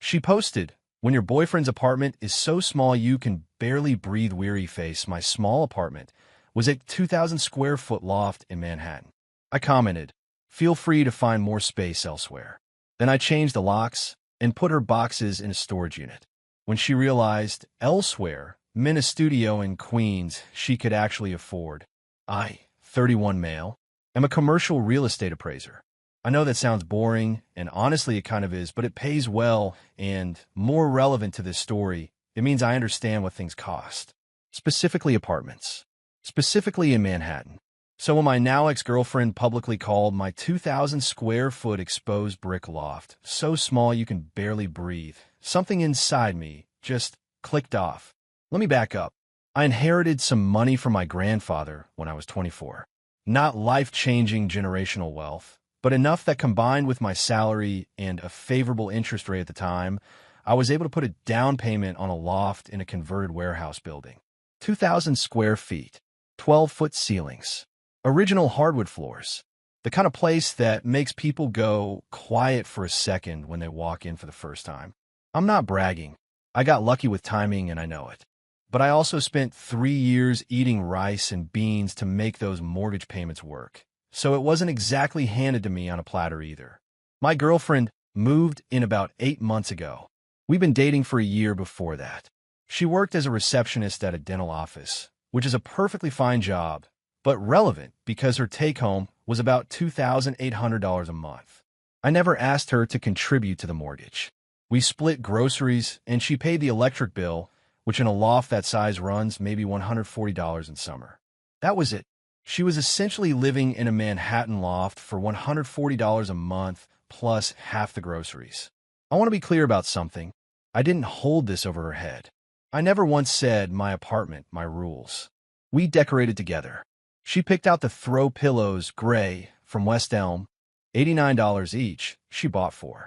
She posted, "When your boyfriend's apartment is so small you can barely breathe, weary face. My small apartment was a 2,000 square foot loft in Manhattan." I commented, "Feel free to find more space elsewhere." Then I changed the locks and put her boxes in a storage unit. When she realized elsewhere meant a studio in Queens she could actually afford. I, 31 male, am a commercial real estate appraiser. I know that sounds boring, and honestly it kind of is, but it pays well, and more relevant to this story, it means I understand what things cost. Specifically apartments. Specifically in Manhattan. So when my now ex-girlfriend publicly called my 2,000 square foot exposed brick loft so small you can barely breathe, something inside me just clicked off. Let me back up. I inherited some money from my grandfather when I was 24. Not life-changing generational wealth, but enough that combined with my salary and a favorable interest rate at the time, I was able to put a down payment on a loft in a converted warehouse building. 2,000 square feet, 12-foot ceilings, original hardwood floors, the kind of place that makes people go quiet for a second when they walk in for the first time. I'm not bragging. I got lucky with timing and I know it. But I also spent 3 years eating rice and beans to make those mortgage payments work. So it wasn't exactly handed to me on a platter either. My girlfriend moved in about 8 months ago. We've been dating for a year before that. She worked as a receptionist at a dental office, which is a perfectly fine job, but relevant because her take-home was about $2,800 a month. I never asked her to contribute to the mortgage. We split groceries, and she paid the electric bill, which in a loft that size runs maybe $140 in summer. That was it. She was essentially living in a Manhattan loft for $140 a month plus half the groceries. I want to be clear about something. I didn't hold this over her head. I never once said, "My apartment, my rules." We decorated together. She picked out the throw pillows, gray, from West Elm, $89 each, she bought 4.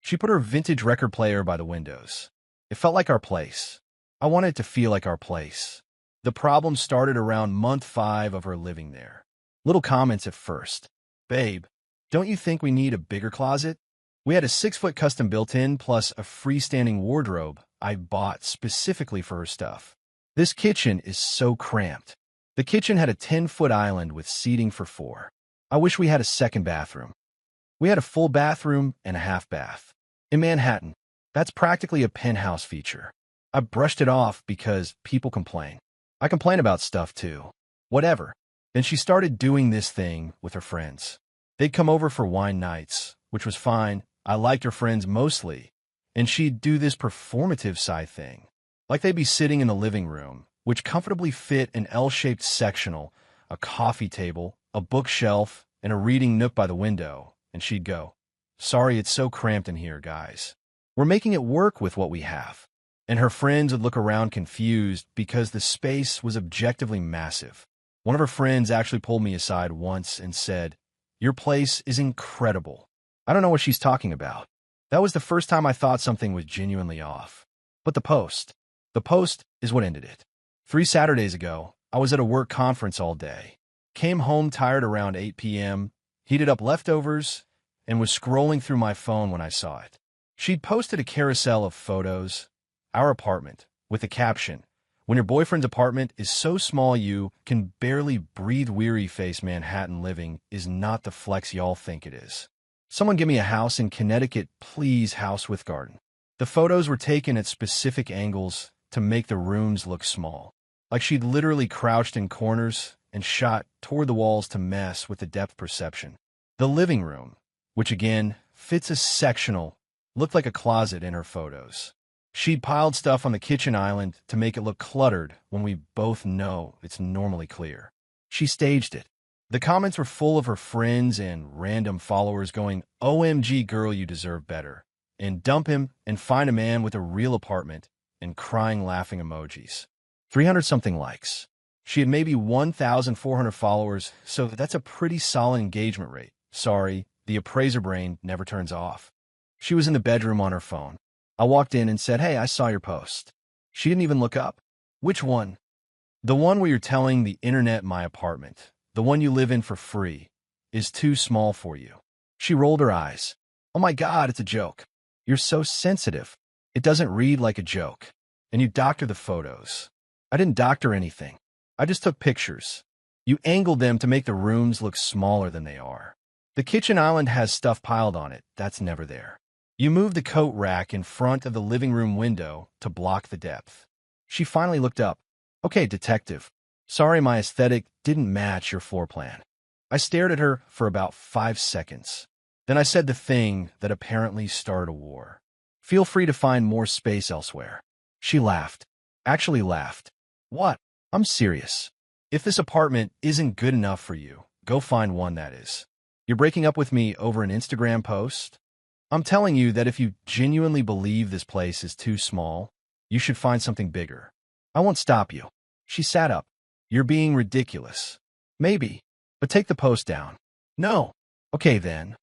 She put her vintage record player by the windows. It felt like our place. I wanted it to feel like our place. The problem started around month 5 of her living there. Little comments at first. "Babe, don't you think we need a bigger closet?" We had a 6-foot custom built-in plus a freestanding wardrobe I bought specifically for her stuff. "This kitchen is so cramped." The kitchen had a 10-foot island with seating for 4. "I wish we had a second bathroom." We had a full bathroom and a half bath. In Manhattan, that's practically a penthouse feature. I brushed it off because people complain. I complain about stuff too. Whatever. Then she started doing this thing with her friends. They'd come over for wine nights, which was fine. I liked her friends mostly. And she'd do this performative side thing. Like they'd be sitting in the living room, which comfortably fit an L-shaped sectional, a coffee table, a bookshelf, and a reading nook by the window. And she'd go, "Sorry, it's so cramped in here, guys. We're making it work with what we have." And her friends would look around confused because the space was objectively massive. One of her friends actually pulled me aside once and said, "Your place is incredible." I don't know what she's talking about. That was the first time I thought something was genuinely off. But the post is what ended it. 3 Saturdays ago, I was at a work conference all day. Came home tired around 8 p.m., heated up leftovers, and was scrolling through my phone when I saw it. She'd posted a carousel of photos, our apartment, with the caption, "When your boyfriend's apartment is so small you can barely breathe, weary face, Manhattan living is not the flex y'all think it is. Someone give me a house in Connecticut, please, house with garden." The photos were taken at specific angles to make the rooms look small. Like she'd literally crouched in corners and shot toward the walls to mess with the depth perception. The living room, which again fits a sectional, looked like a closet in her photos. She'd piled stuff on the kitchen island to make it look cluttered when we both know it's normally clear. She staged it. The comments were full of her friends and random followers going, "OMG girl, you deserve better," and "dump him and find a man with a real apartment," and crying laughing emojis. 300-something likes. She had maybe 1,400 followers, so that's a pretty solid engagement rate. Sorry, the appraiser brain never turns off. She was in the bedroom on her phone. I walked in and said, "Hey, I saw your post." She didn't even look up. "Which one?" "The one where you're telling the internet my apartment, the one you live in for free, is too small for you." She rolled her eyes. "Oh my God, it's a joke." You're so sensitive. It doesn't read like a joke. And you doctor the photos. I didn't doctor anything. I just took pictures. You angled them to make the rooms look smaller than they are. The kitchen island has stuff piled on it. That's never there. You moved the coat rack in front of the living room window to block the depth. She finally looked up. Okay, detective. Sorry my aesthetic didn't match your floor plan. I stared at her for about 5 seconds. Then I said the thing that apparently started a war. Feel free to find more space elsewhere. She laughed. Actually laughed. What? I'm serious. If this apartment isn't good enough for you, go find one that is. You're breaking up with me over an Instagram post? I'm telling you that if you genuinely believe this place is too small, you should find something bigger. I won't stop you. She sat up. You're being ridiculous. Maybe, but take the post down. No. Okay then.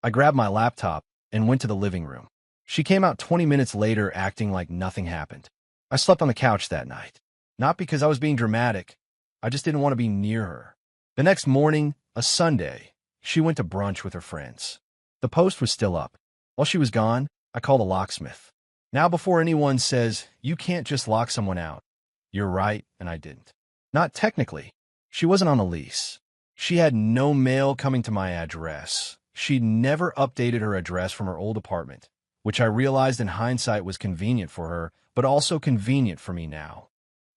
I grabbed my laptop and went to the living room. She came out 20 minutes later acting like nothing happened. I slept on the couch that night. Not because I was being dramatic. I just didn't want to be near her. The next morning, a Sunday, she went to brunch with her friends. The post was still up. While she was gone, I called a locksmith. Now before anyone says, you can't just lock someone out. You're right, and I didn't. Not technically. She wasn't on a lease. She had no mail coming to my address. She'd never updated her address from her old apartment, which I realized in hindsight was convenient for her, but also convenient for me now.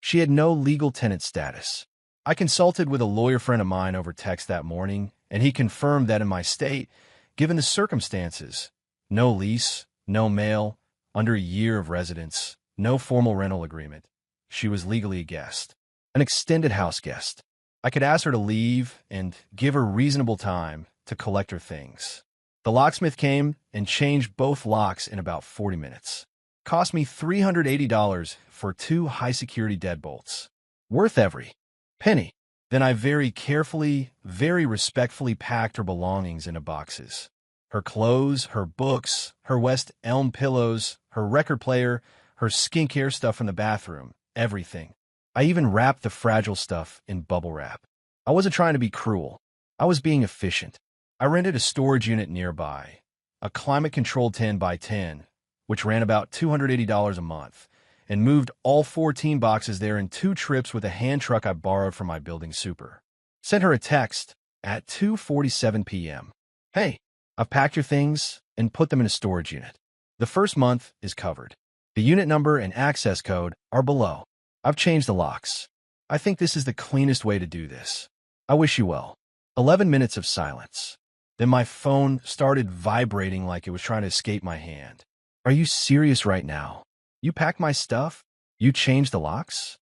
She had no legal tenant status. I consulted with a lawyer friend of mine over text that morning, and he confirmed that in my state, given the circumstances, no lease, no mail, under a year of residence, no formal rental agreement, she was legally a guest, an extended house guest. I could ask her to leave and give her reasonable time to collect her things. The locksmith came and changed both locks in about 40 minutes. Cost me $380 for 2 high-security deadbolts. Worth every penny. Then I very carefully, very respectfully packed her belongings into boxes. Her clothes, her books, her West Elm pillows, her record player, her skincare stuff from the bathroom, everything. I even wrapped the fragile stuff in bubble wrap. I wasn't trying to be cruel. I was being efficient. I rented a storage unit nearby, a climate-controlled 10 by 10, which ran about $280 a month, and moved all 14 boxes there in 2 trips with a hand truck I borrowed from my building super. Sent her a text at 2:47 p.m. Hey, I've packed your things and put them in a storage unit. The first month is covered. The unit number and access code are below. I've changed the locks. I think this is the cleanest way to do this. I wish you well. 11 minutes of silence. Then my phone started vibrating like it was trying to escape my hand. Are you serious right now? You packed my stuff? You changed the locks?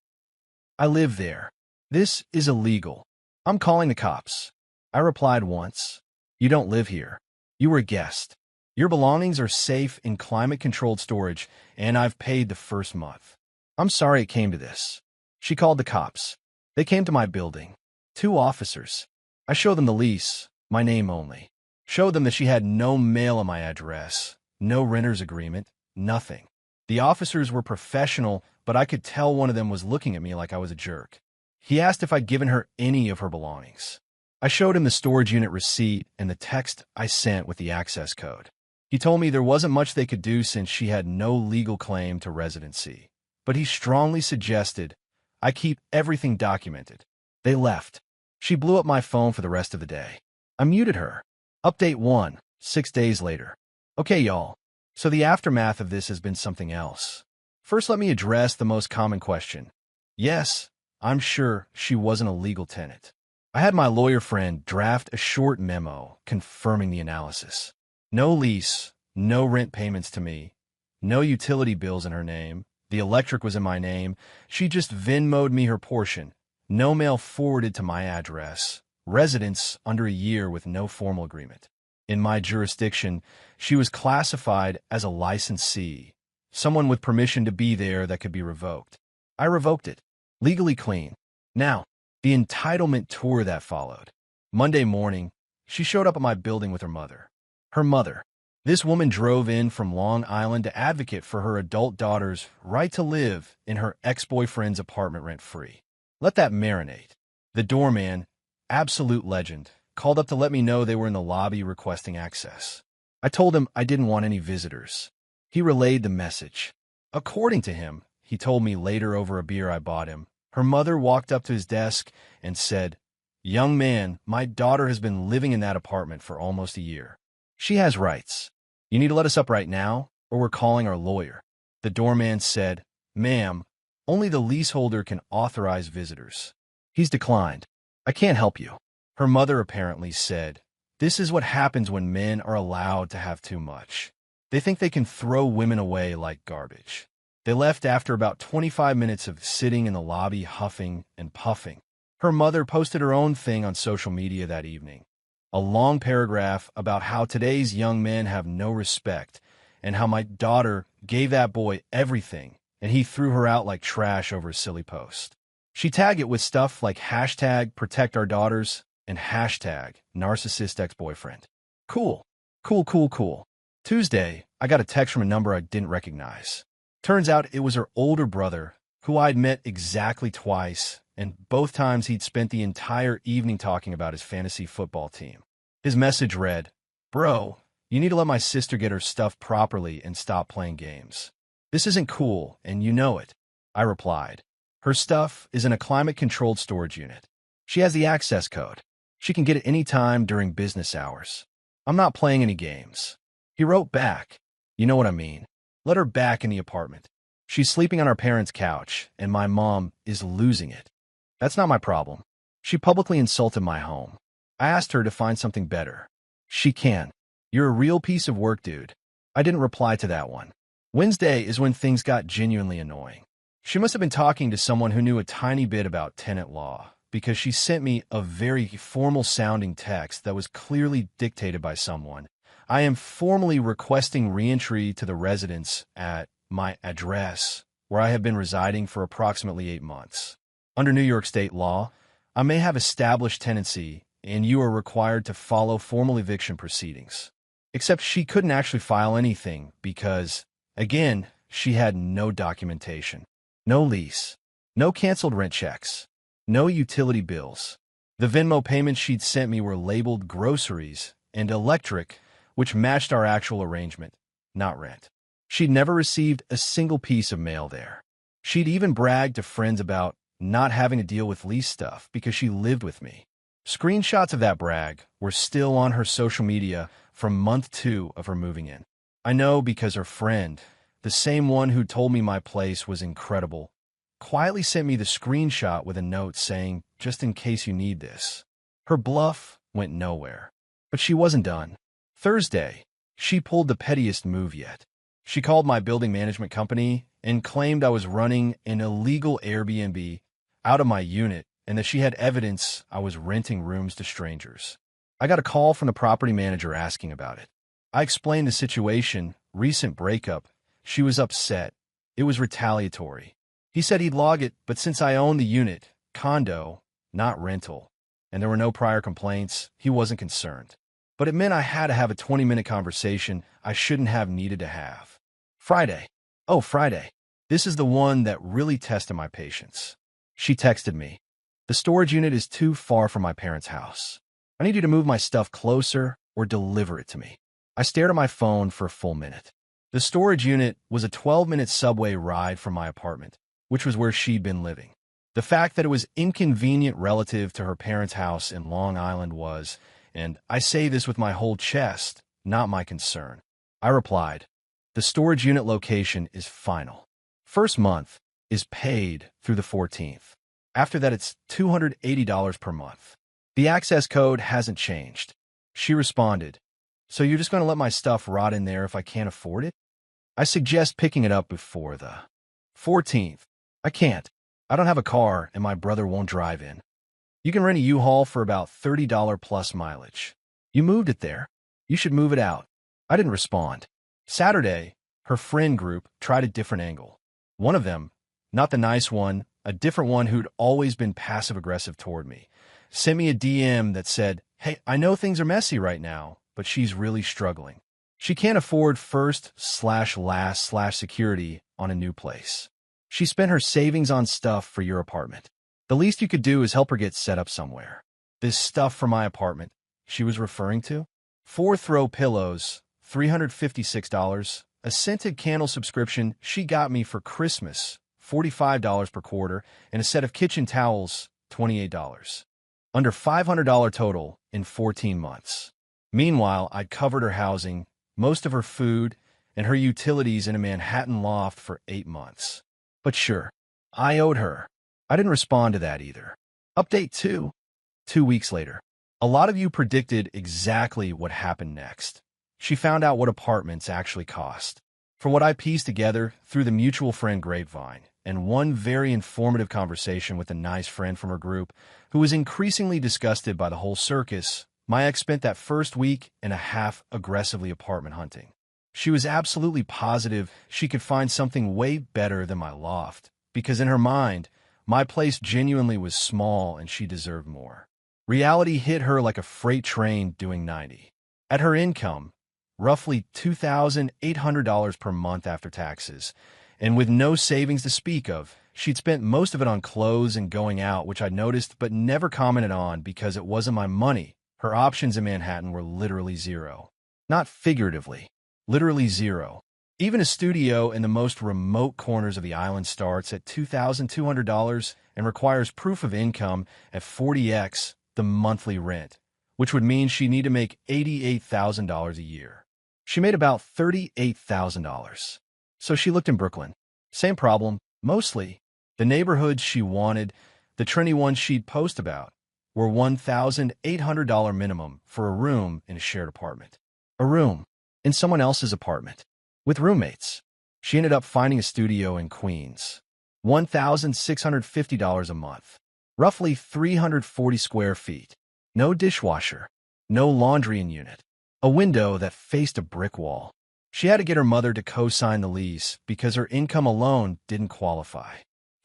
I live there. This is illegal. I'm calling the cops. I replied once. You don't live here. You were a guest. Your belongings are safe in climate-controlled storage, and I've paid the first month. I'm sorry it came to this. She called the cops. They came to my building. 2 officers. I showed them the lease, my name only. Showed them that she had no mail on my address, no renter's agreement, nothing. The officers were professional, but I could tell one of them was looking at me like I was a jerk. He asked if I'd given her any of her belongings. I showed him the storage unit receipt and the text I sent with the access code. He told me there wasn't much they could do since she had no legal claim to residency, but he strongly suggested I keep everything documented. They left. She blew up my phone for the rest of the day. I muted her. Update 1, 6 days later. Okay, y'all. So the aftermath of this has been something else. First, let me address the most common question. Yes, I'm sure she wasn't a legal tenant. I had my lawyer friend draft a short memo confirming the analysis. No lease, no rent payments to me, no utility bills in her name, the electric was in my name, she just Venmo'd me her portion, no mail forwarded to my address, residence under a year with no formal agreement. In my jurisdiction, she was classified as a licensee, someone with permission to be there that could be revoked. I revoked it. Legally clean. Now, the entitlement tour that followed. Monday morning, she showed up at my building with her mother. Her mother. This woman drove in from Long Island to advocate for her adult daughter's right to live in her ex-boyfriend's apartment rent-free. Let that marinate. The doorman, absolute legend, called up to let me know they were in the lobby requesting access. I told him I didn't want any visitors. He relayed the message. According to him, he told me later over a beer I bought him, her mother walked up to his desk and said, "Young man, my daughter has been living in that apartment for almost a year. She has rights. You need to let us up right now, or we're calling our lawyer." The doorman said, "Ma'am, only the leaseholder can authorize visitors. He's declined. I can't help you." Her mother apparently said, "This is what happens when men are allowed to have too much. They think they can throw women away like garbage." They left after about 25 minutes of sitting in the lobby huffing and puffing. Her mother posted her own thing on social media that evening. A long paragraph about how today's young men have no respect and how my daughter gave that boy everything and he threw her out like trash over a silly post. She tagged it with stuff like hashtag protect our daughters and hashtag narcissist ex-boyfriend. Cool. Cool, cool, cool. Tuesday, I got a text from a number I didn't recognize. Turns out it was her older brother, who I'd met exactly twice, and both times he'd spent the entire evening talking about his fantasy football team. His message read, "Bro, you need to let my sister get her stuff properly and stop playing games. This isn't cool, and you know it." I replied, "Her stuff is in a climate-controlled storage unit. She has the access code. She can get it any time during business hours. I'm not playing any games." He wrote back, "You know what I mean. Let her back in the apartment. She's sleeping on our parents' couch, and my mom is losing it. That's not my problem. She publicly insulted my home. I asked her to find something better. She can. You're a real piece of work, dude." I didn't reply to that one. Wednesday is when things got genuinely annoying. She must have been talking to someone who knew a tiny bit about tenant law, because she sent me a very formal-sounding text that was clearly dictated by someone. "I am formally requesting reentry to the residence at my address, where I have been residing for approximately 8 months. Under New York state law, I may have established tenancy, and you are required to follow formal eviction proceedings." Except she couldn't actually file anything because, again, she had no documentation. No lease. No canceled rent checks. No utility bills. The Venmo payments she'd sent me were labeled groceries and electric, which matched our actual arrangement, not rent. She'd never received a single piece of mail there. She'd even bragged to friends about not having to deal with lease stuff because she lived with me. Screenshots of that brag were still on her social media from month 2 of her moving in. I know because her friend, the same one who told me my place was incredible, quietly sent me the screenshot with a note saying, "Just in case you need this." Her bluff went nowhere. But she wasn't done. Thursday, she pulled the pettiest move yet. She called my building management company and claimed I was running an illegal Airbnb out of my unit and that she had evidence I was renting rooms to strangers. I got a call from the property manager asking about it. I explained the situation, recent breakup. She was upset. It was retaliatory. He said he'd log it, but since I own the unit, condo, not rental, and there were no prior complaints, he wasn't concerned. But it meant I had to have a 20-minute conversation I shouldn't have needed to have. Friday. Oh, Friday. This is the one that really tested my patience. She texted me, "The storage unit is too far from my parents' house. I need you to move my stuff closer or deliver it to me." I stared at my phone for a full minute. The storage unit was a 12-minute subway ride from my apartment, which was where she'd been living. The fact that it was inconvenient relative to her parents' house in Long Island was, and I say this with my whole chest, not my concern. I replied, "The storage unit location is final. First month is paid through the 14th. After that, it's $280 per month. The access code hasn't changed." She responded, "So you're just going to let my stuff rot in there if I can't afford it?" I suggest picking it up before the 14th. "I can't. I don't have a car and my brother won't drive in." "You can rent a U-Haul for about $30 plus mileage. You moved it there. You should move it out." I didn't respond. Saturday, her friend group tried a different angle. One of them, not the nice one, a different one who'd always been passive-aggressive toward me, sent me a DM that said, "Hey, I know things are messy right now, but she's really struggling. She can't afford first/last/security on a new place. She spent her savings on stuff for your apartment. The least you could do is help her get set up somewhere." This stuff for my apartment she was referring to? 4 throw pillows, $356, a scented candle subscription she got me for Christmas, $45 per quarter, and a set of kitchen towels, $28. Under $500 total in 14 months. Meanwhile, I'd covered her housing, most of her food, and her utilities in a Manhattan loft for 8 months. But sure, I owed her. I didn't respond to that either. Update 2. 2 weeks later. A lot of you predicted exactly what happened next. She found out what apartments actually cost. From what I pieced together through the mutual friend grapevine, and one very informative conversation with a nice friend from her group who was increasingly disgusted by the whole circus, my ex spent that first week and a half aggressively apartment hunting. She was absolutely positive she could find something way better than my loft, because in her mind, my place genuinely was small and she deserved more. Reality hit her like a freight train doing 90. At her income, roughly $2,800 per month after taxes, and with no savings to speak of, she'd spent most of it on clothes and going out, which I noticed but never commented on because it wasn't my money. Her options in Manhattan were literally zero. Not figuratively, literally zero. Even a studio in the most remote corners of the island starts at $2,200 and requires proof of income at 40x the monthly rent, which would mean she'd need to make $88,000 a year. She made about $38,000. So she looked in Brooklyn. Same problem, mostly. The neighborhoods she wanted, the trendy ones she'd post about, were $1,800 minimum for a room in a shared apartment. A room in someone else's apartment. With roommates. She ended up finding a studio in Queens. $1,650 a month. Roughly 340 square feet. No dishwasher. No laundry in unit. A window that faced a brick wall. She had to get her mother to co-sign the lease because her income alone didn't qualify.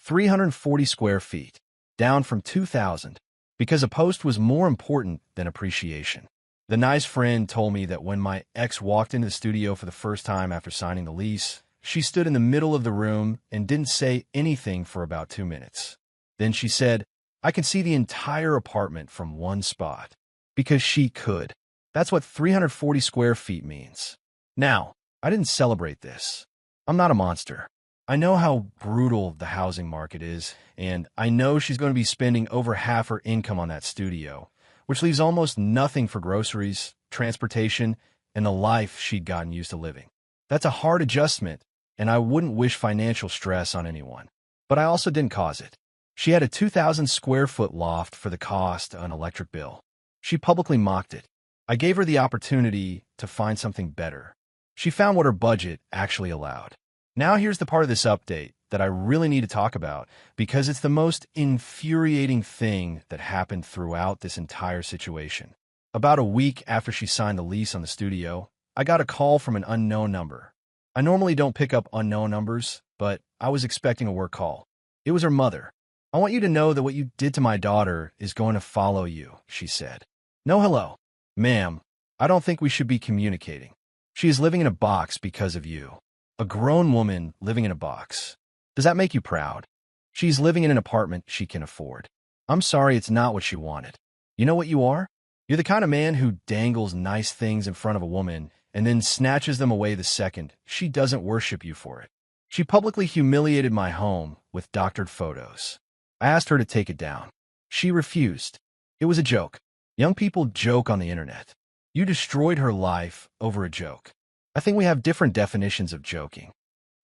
340 square feet, down from 2,000, because a post was more important than appreciation. The nice friend told me that when my ex walked into the studio for the first time after signing the lease, she stood in the middle of the room and didn't say anything for about 2 minutes. Then she said, "I can see the entire apartment from one spot." Because she could. That's what 340 square feet means. Now, I didn't celebrate this. I'm not a monster. I know how brutal the housing market is, and I know she's going to be spending over half her income on that studio, which leaves almost nothing for groceries, transportation, and the life she'd gotten used to living. That's a hard adjustment, and I wouldn't wish financial stress on anyone. But I also didn't cause it. She had a 2,000 square foot loft for the cost of an electric bill. She publicly mocked it. I gave her the opportunity to find something better. She found what her budget actually allowed. Now here's the part of this update that I really need to talk about because it's the most infuriating thing that happened throughout this entire situation. About a week after she signed the lease on the studio, I got a call from an unknown number. I normally don't pick up unknown numbers, but I was expecting a work call. It was her mother. "I want you to know that what you did to my daughter is going to follow you," she said. "No hello. Ma'am, I don't think we should be communicating. She is living in a box because of you." A grown woman living in a box. Does that make you proud? She's living in an apartment she can afford. I'm sorry it's not what she wanted. You know what you are? You're the kind of man who dangles nice things in front of a woman and then snatches them away the second she doesn't worship you for it. She publicly humiliated my home with doctored photos. I asked her to take it down. She refused. It was a joke. Young people joke on the internet. You destroyed her life over a joke. I think we have different definitions of joking.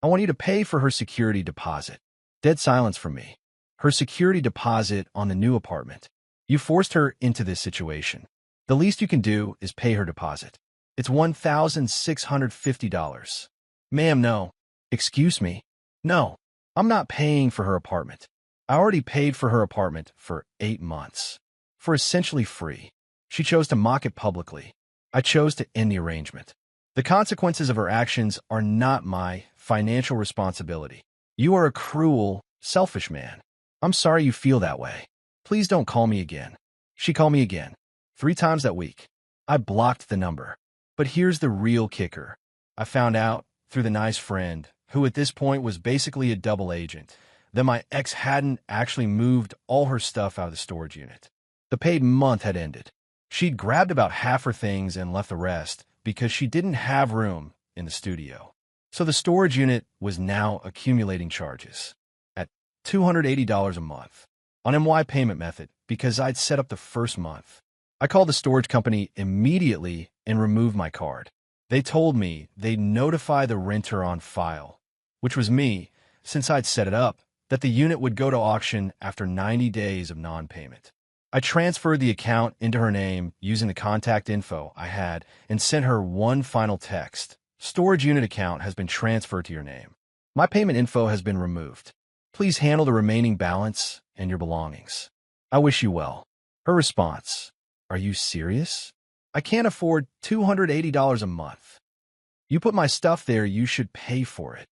I want you to pay for her security deposit. Dead silence from me. Her security deposit on the new apartment. You forced her into this situation. The least you can do is pay her deposit. It's $1,650. Ma'am, no. Excuse me. No, I'm not paying for her apartment. I already paid for her apartment for 8 months. For essentially free. She chose to mock it publicly. I chose to end the arrangement. The consequences of her actions are not my financial responsibility. You are a cruel, selfish man. I'm sorry you feel that way. Please don't call me again. She called me again. 3 times that week. I blocked the number. But here's the real kicker. I found out, through the nice friend, who at this point was basically a double agent, that my ex hadn't actually moved all her stuff out of the storage unit. The paid month had ended. She'd grabbed about half her things and left the rest because she didn't have room in the studio. So the storage unit was now accumulating charges at $280 a month on MY payment method because I'd set up the first month. I called the storage company immediately and removed my card. They told me they'd notify the renter on file, which was me, since I'd set it up, that the unit would go to auction after 90 days of non-payment. I transferred the account into her name using the contact info I had and sent her one final text. Storage unit account has been transferred to your name. My payment info has been removed. Please handle the remaining balance and your belongings. I wish you well. Her response: Are you serious? I can't afford $280 a month. You put my stuff there, you should pay for it.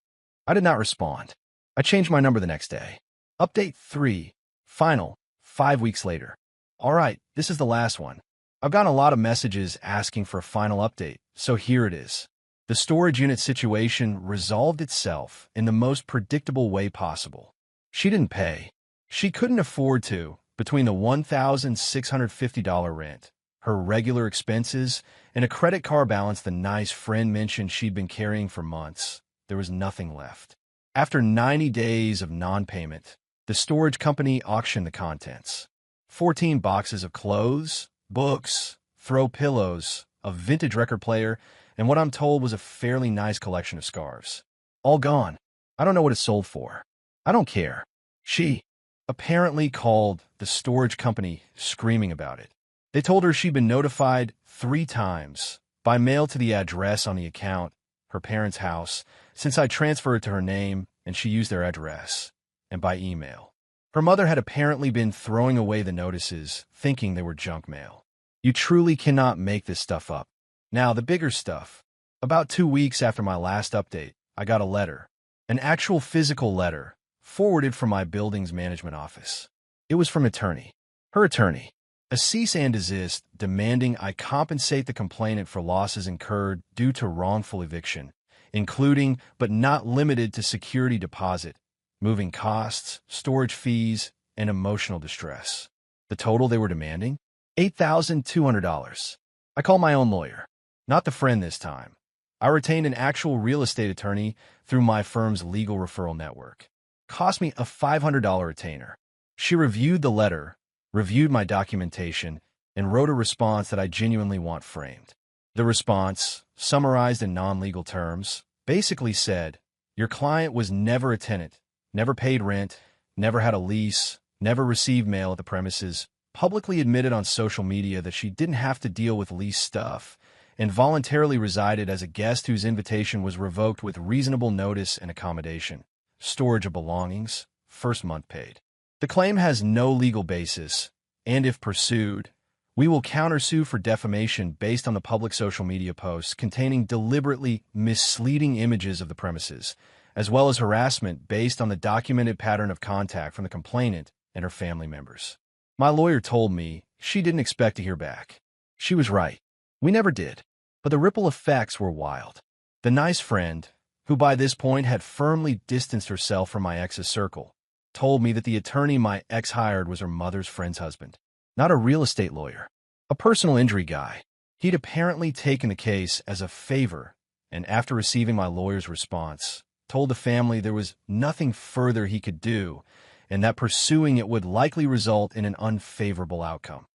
I did not respond. I changed my number the next day. Update 3. Final. 5 weeks later. All right, this is the last one. I've gotten a lot of messages asking for a final update, so here it is. The storage unit situation resolved itself in the most predictable way possible. She didn't pay. She couldn't afford to, between the $1,650 rent, her regular expenses, and a credit card balance the nice friend mentioned she'd been carrying for months. There was nothing left. After 90 days of non-payment, the storage company auctioned the contents. 14 boxes of clothes, books, throw pillows, a vintage record player, and what I'm told was a fairly nice collection of scarves. All gone. I don't know what it sold for. I don't care. She apparently called the storage company screaming about it. They told her she'd been notified 3 times, by mail to the address on the account, her parents' house, since I transferred it to her name and she used their address, and by email. Her mother had apparently been throwing away the notices, thinking they were junk mail. You truly cannot make this stuff up. Now, the bigger stuff. About 2 weeks after my last update, I got a letter, an actual physical letter, forwarded from my building's management office. It was from her attorney, a cease and desist demanding I compensate the complainant for losses incurred due to wrongful eviction, including but not limited to security deposit, moving costs, storage fees, and emotional distress. The total they were demanding? $8,200. I called my own lawyer. Not the friend this time. I retained an actual real estate attorney through my firm's legal referral network. Cost me a $500 retainer. She reviewed the letter, reviewed my documentation, and wrote a response that I genuinely want framed. The response, summarized in non-legal terms, basically said, your client was never a tenant, never paid rent, never had a lease, never received mail at the premises, publicly admitted on social media that she didn't have to deal with lease stuff, and voluntarily resided as a guest whose invitation was revoked with reasonable notice and accommodation. Storage of belongings, first month paid. The claim has no legal basis, and if pursued, we will countersue for defamation based on the public social media posts containing deliberately misleading images of the premises, as well as harassment based on the documented pattern of contact from the complainant and her family members. My lawyer told me she didn't expect to hear back. She was right. We never did. But the ripple effects were wild. The nice friend, who by this point had firmly distanced herself from my ex's circle, told me that the attorney my ex hired was her mother's friend's husband, not a real estate lawyer, a personal injury guy. He'd apparently taken the case as a favor, and after receiving my lawyer's response, told the family there was nothing further he could do, and that pursuing it would likely result in an unfavorable outcome.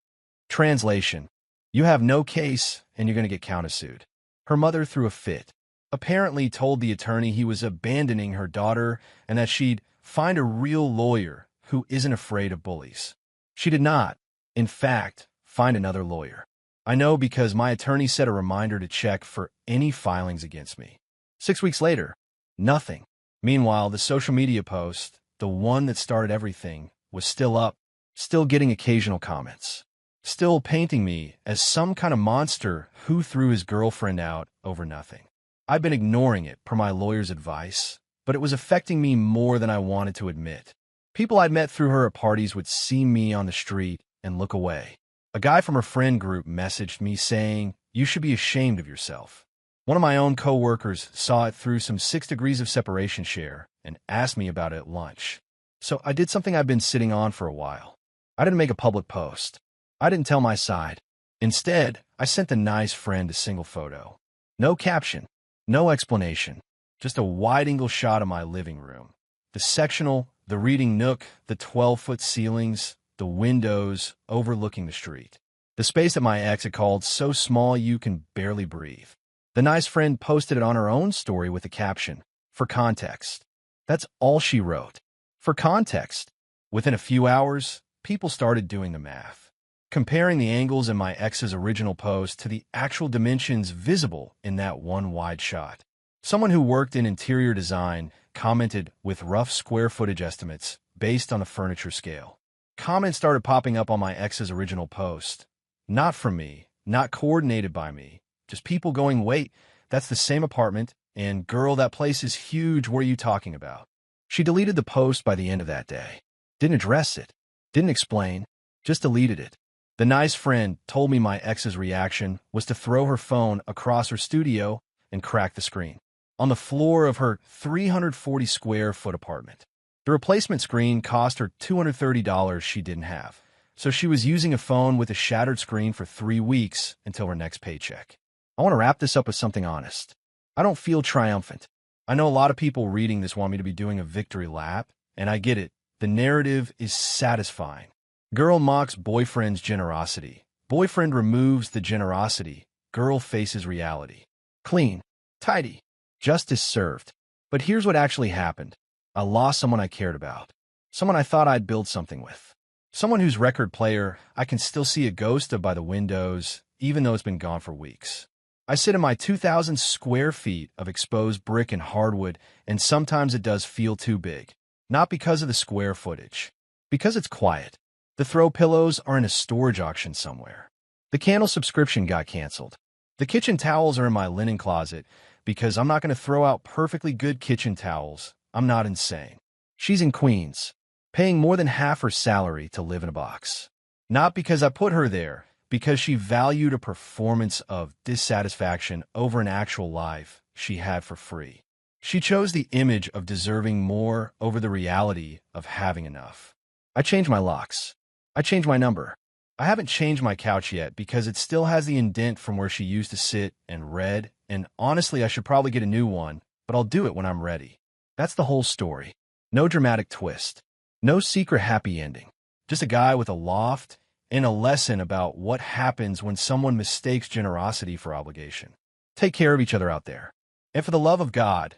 Translation: you have no case, and you're going to get countersued. Her mother threw a fit, apparently told the attorney he was abandoning her daughter and that she'd find a real lawyer who isn't afraid of bullies. She did not, in fact, find another lawyer. I know because my attorney set a reminder to check for any filings against me. 6 weeks later, nothing. Meanwhile, the social media post, the one that started everything, was still up, still getting occasional comments, still painting me as some kind of monster who threw his girlfriend out over nothing. I'd been ignoring it per my lawyer's advice, but it was affecting me more than I wanted to admit. People I'd met through her at parties would see me on the street and look away. A guy from her friend group messaged me saying, "You should be ashamed of yourself." One of my own co-workers saw it through some 6 degrees of separation share and asked me about it at lunch. So I did something I've been sitting on for a while. I didn't make a public post. I didn't tell my side. Instead, I sent the nice friend a single photo. No caption, no explanation. Just a wide-angle shot of my living room. The sectional, the reading nook, the 12-foot ceilings, the windows overlooking the street. The space that my ex had called so small you can barely breathe. The nice friend posted it on her own story with a caption, "For context." That's all she wrote. For context. Within a few hours, people started doing the math, comparing the angles in my ex's original post to the actual dimensions visible in that one wide shot. Someone who worked in interior design commented with rough square footage estimates based on a furniture scale. Comments started popping up on my ex's original post. Not from me, not coordinated by me, just people going, "Wait, that's the same apartment, and girl, that place is huge, what are you talking about?" She deleted the post by the end of that day. Didn't address it, didn't explain, just deleted it. The nice friend told me my ex's reaction was to throw her phone across her studio and crack the screen on the floor of her 340 square foot apartment. The replacement screen cost her $230 she didn't have, so she was using a phone with a shattered screen for 3 weeks until her next paycheck. I want to wrap this up with something honest. I don't feel triumphant. I know a lot of people reading this want me to be doing a victory lap, and I get it. The narrative is satisfying. Girl mocks boyfriend's generosity. Boyfriend removes the generosity. Girl faces reality. Clean. Tidy. Justice served. But here's what actually happened. I lost someone I cared about. Someone I thought I'd build something with. Someone whose record player I can still see a ghost of by the windows, even though it's been gone for weeks. I sit in my 2,000 square feet of exposed brick and hardwood, and sometimes it does feel too big. Not because of the square footage. Because it's quiet. The throw pillows are in a storage auction somewhere. The candle subscription got canceled. The kitchen towels are in my linen closet because I'm not going to throw out perfectly good kitchen towels. I'm not insane. She's in Queens, paying more than half her salary to live in a box. Not because I put her there, because she valued a performance of dissatisfaction over an actual life she had for free. She chose the image of deserving more over the reality of having enough. I changed my locks. I changed my number. I haven't changed my couch yet because it still has the indent from where she used to sit and read, and honestly, I should probably get a new one, but I'll do it when I'm ready. That's the whole story. No dramatic twist. No secret happy ending. Just a guy with a loft and a lesson about what happens when someone mistakes generosity for obligation. Take care of each other out there. And for the love of God,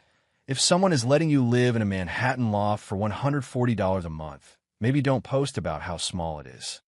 if someone is letting you live in a Manhattan loft for $140 a month, maybe don't post about how small it is.